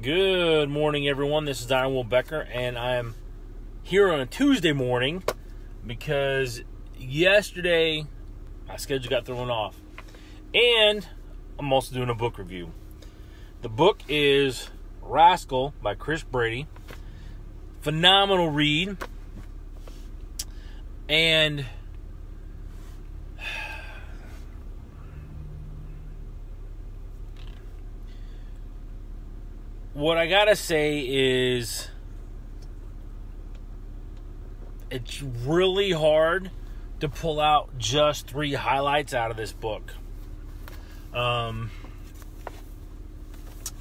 Good morning, everyone. This is Iron Will Becker, and I'm here on a Tuesday morning because yesterday my schedule got thrown off. And I'm also doing a book review. The book is Rascal by Brady. Phenomenal read. And what I gotta say is it's really hard to pull out just 3 highlights out of this book.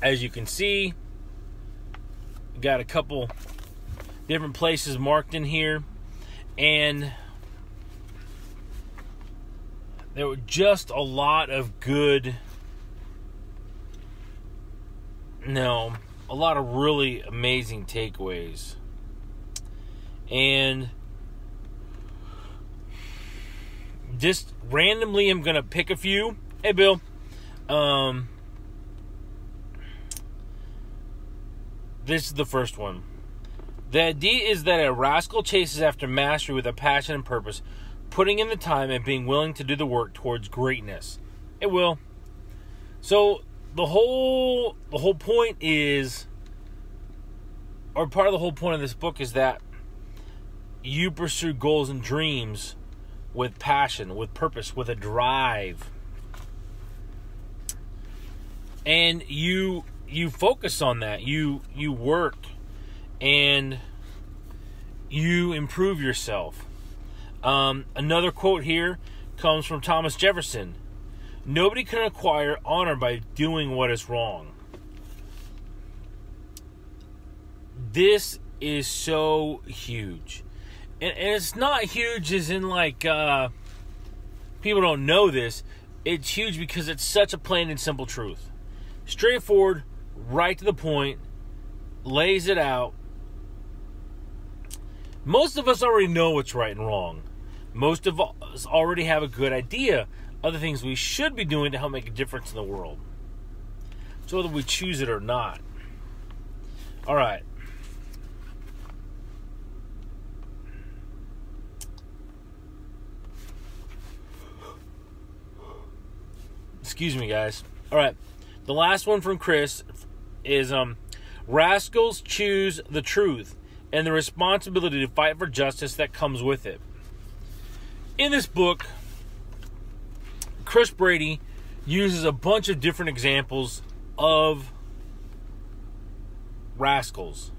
As you can see, got a couple different places marked in here, and there were just a lot of a lot of really amazing takeaways. And just randomly I'm going to pick a few. Hey, Bill. This is the first one. The idea is that a rascal chases after mastery with a passion and purpose, putting in the time and being willing to do the work towards greatness. It will. So the whole point is, or part of the whole point of this book is that you pursue goals and dreams with passion, with purpose, with a drive. And you focus on that. You work and you improve yourself. Another quote here comes from Thomas Jefferson. Nobody can acquire honor by doing what is wrong. This is so huge. And it's not huge as in like people don't know this. It's huge because it's such a plain and simple truth. Straightforward, right to the point, lays it out. Most of us already know what's right and wrong. Most of us already have a good idea of the things we should be doing to help make a difference in the world. So whether we choose it or not. All right. Excuse me, guys. All right. The last one from Chris is rascals choose the truth and the responsibility to fight for justice that comes with it. In this book, Brady uses a bunch of different examples of rascals.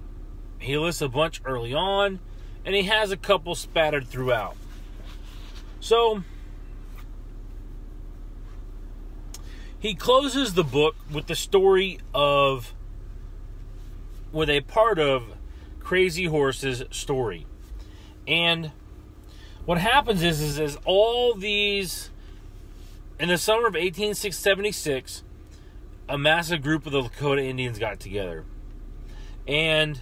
He lists a bunch early on, and he has a couple spattered throughout. So he closes the book with the story with a part of Crazy Horse's story. And what happens is all these, in the summer of 1876, a massive group of the Lakota Indians got together. And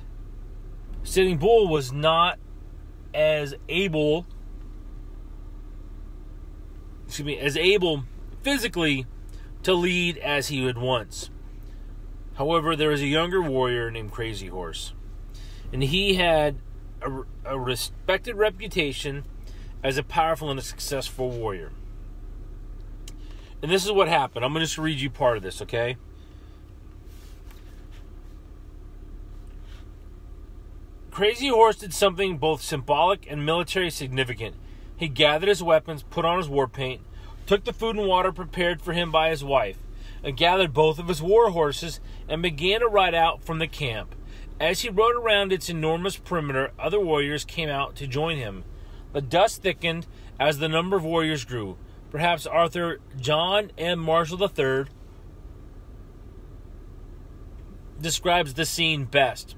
Sitting Bull was not as able physically to lead as he would once. However, there was a younger warrior named Crazy Horse, and he had a respected reputation as a powerful and a successful warrior. And this is what happened. I'm going to just read you part of this, okay? Crazy Horse did something both symbolic and military significant. He gathered his weapons, put on his war paint, took the food and water prepared for him by his wife, and gathered both of his war horses and began to ride out from the camp. As he rode around its enormous perimeter, other warriors came out to join him. The dust thickened as the number of warriors grew. Perhaps Arthur John M. Marshall III describes the scene best.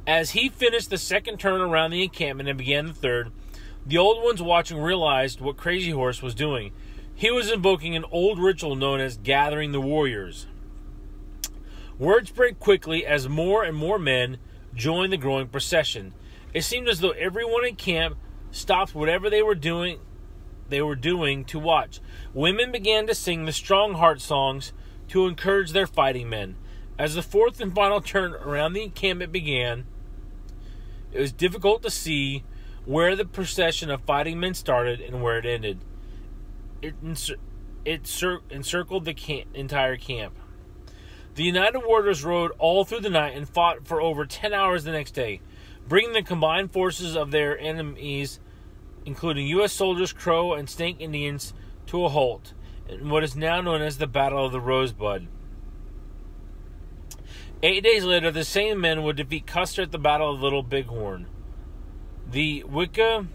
As he finished the second turn around the encampment and began the third, the old ones watching realized what Crazy Horse was doing. He was invoking an old ritual known as gathering the warriors. Word spread quickly as more and more men joined the growing procession. It seemed as though everyone in camp stopped whatever they were doing to watch. Women began to sing the strong heart songs to encourage their fighting men. As the fourth and final turn around the encampment began, it was difficult to see where the procession of fighting men started and where it ended. It encircled the entire camp. The United Warriors rode all through the night and fought for over 10 hours the next day, bringing the combined forces of their enemies, including U.S. soldiers, Crow, and Snake Indians, to a halt in what is now known as the Battle of the Rosebud. 8 days later, the same men would defeat Custer at the Battle of Little Bighorn. The Wicca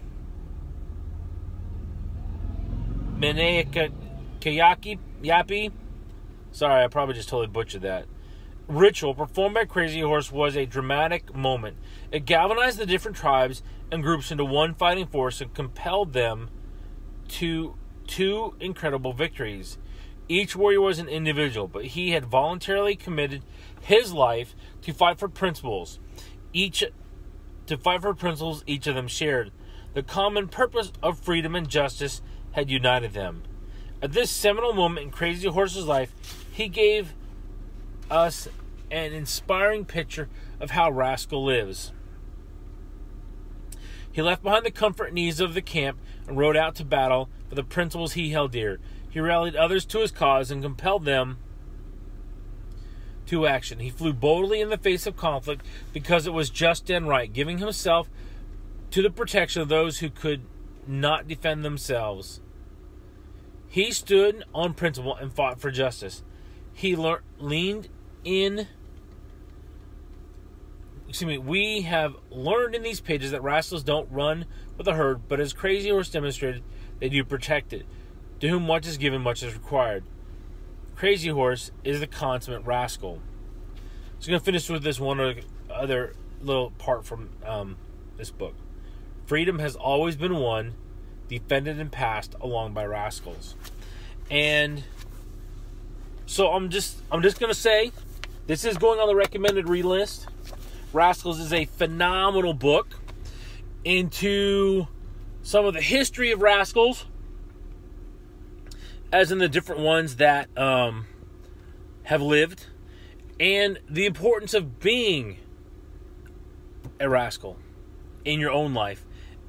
Yapi, sorry, I probably just totally butchered that, ritual performed by Crazy Horse was a dramatic moment. It galvanized the different tribes and groups into one fighting force and compelled them to two incredible victories. Each warrior was an individual, but he had voluntarily committed his life to fight for principles. Each of them shared. The common purpose of freedom and justice had united them. At this seminal moment in Crazy Horse's life, he gave us an inspiring picture of how Rascal lives. He left behind the comfort and ease of the camp and rode out to battle for the principles he held dear. He rallied others to his cause and compelled them to action. He flew boldly in the face of conflict because it was just and right, giving himself to the protection of those who could not defend themselves. He stood on principle and fought for justice. He leaned in. We have learned in these pages that rascals don't run with a herd, but as Crazy Horse demonstrated, they do protect it. To whom much is given, much is required. Crazy Horse is the consummate rascal. So I'm going to finish with this one other little part from this book. Freedom has always been won, defended and passed along by rascals. And so I'm just going to say, this is going on the recommended read list. Rascals is a phenomenal book into some of the history of rascals, as in the different ones that have lived, and the importance of being a rascal in your own life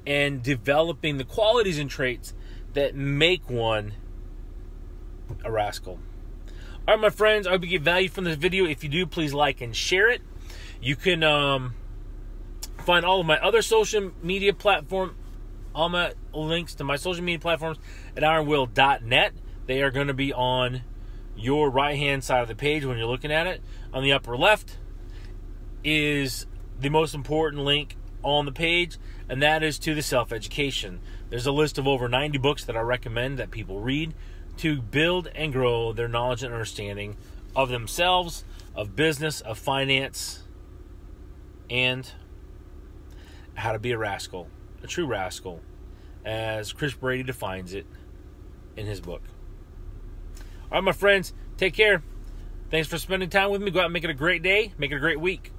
and developing the qualities and traits that make one a rascal. All right, my friends, I hope you get value from this video. If you do, please like and share it. You can find all of my other social media platforms, all my links to my social media platforms at ironwill.net. They are going to be on your right-hand side of the page when you're looking at it. On the upper left is the most important link on the page, and that is to the self-education. There's a list of over 90 books that I recommend that people read to build and grow their knowledge and understanding of themselves, of business, of finance, and how to be a rascal, a true rascal, as Chris Brady defines it in his book. All right, my friends, take care. Thanks for spending time with me. Go out and make it a great day. Make it a great week.